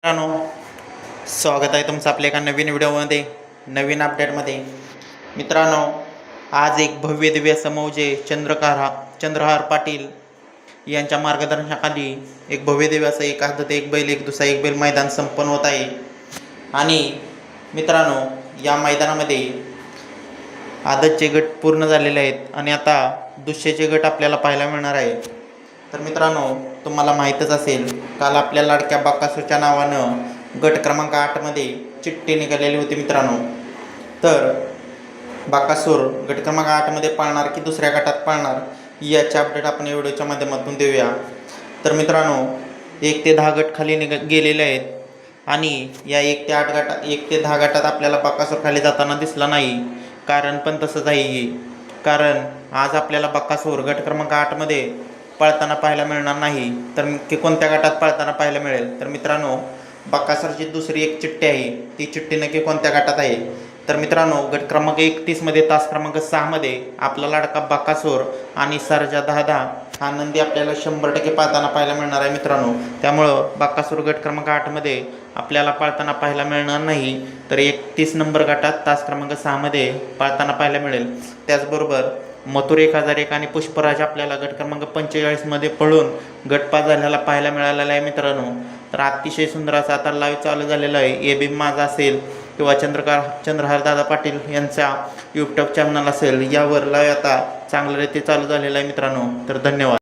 मित्रांनो, स्वागत आहे तुमचं आपल्या एका नवीन व्हिडिओमध्ये, नवीन अपडेटमध्ये. मित्रांनो, आज एक भव्य दिव्य समौजे चंद्रहार पाटील यांच्या मार्गदर्शनाखाली एक भव्य दिव्य असं एक हातात एक बैल एक दुसरा एक बैल मैदान संपन्न होत आहे. आणि मित्रांनो, या मैदानामध्ये आदतचे गट पूर्ण झालेले आहेत आणि आता दुसऱ्याचे गट आपल्याला पाहायला मिळणार आहे. तर मित्रांनो, तुम्हाला माहीतच असेल, काल आपल्या लाडक्या बाकासूरच्या नावानं गट क्रमांक 8मध्ये चिठ्ठी निघालेली होती. मित्रांनो, तर बाकासूर गट क्रमांक 8मध्ये पाळणार की दुसऱ्या गटात पाळणार याचे अपडेट आपण या व्हिडिओच्या माध्यमातून देऊया. तर मित्रांनो, 1 ते 10 गट खाली गेलेले आहेत आणि या 1 ते 10 गटात आपल्याला बाकासूर खाली जाताना दिसला नाही. कारण पण तसंच आहे, कारण आज आपल्याला बाकासूर गट क्रमांक 8मध्ये पळताना पाहायला मिळणार नाही. तर की कोणत्या गटात पळताना पाहायला मिळेल? तर मित्रांनो, बाकासूरची दुसरी एक चिठ्ठी आहे, ती चिठ्ठी नक्की कोणत्या गटात आहे? तर मित्रांनो, गट क्रमांक 31मध्ये तास क्रमांक 6मध्ये आपला लाडका बाकासूर आणि सर्जा 10 हा नंदी आपल्याला 100% पाळताना पाहायला मिळणार आहे. मित्रांनो, त्यामुळं बाकासूर गट क्रमांक 8मध्ये आपल्याला पाळताना पाहायला मिळणार नाही, तर 31 नंबर गटात तास क्रमांक 6मध्ये पाळताना पाहायला मिळेल. त्याचबरोबर मथुर 1001 आणि पुष्पराज आपल्याला गट क्रमांक 45मध्ये पळून गटपास झालेला पाहायला मिळालेला आहे. मित्रांनो, तर अतिशय सुंदर असा आता लाईव्ह चालू झालेला आहे. AB माझा असेल किंवा चंद्रहार दादा पाटील यांचा यूट्यूब चॅनल असेल, यावर लाईव्ह आता चांगल्या रीती चालू झालेला आहे. मित्रांनो, तर धन्यवाद.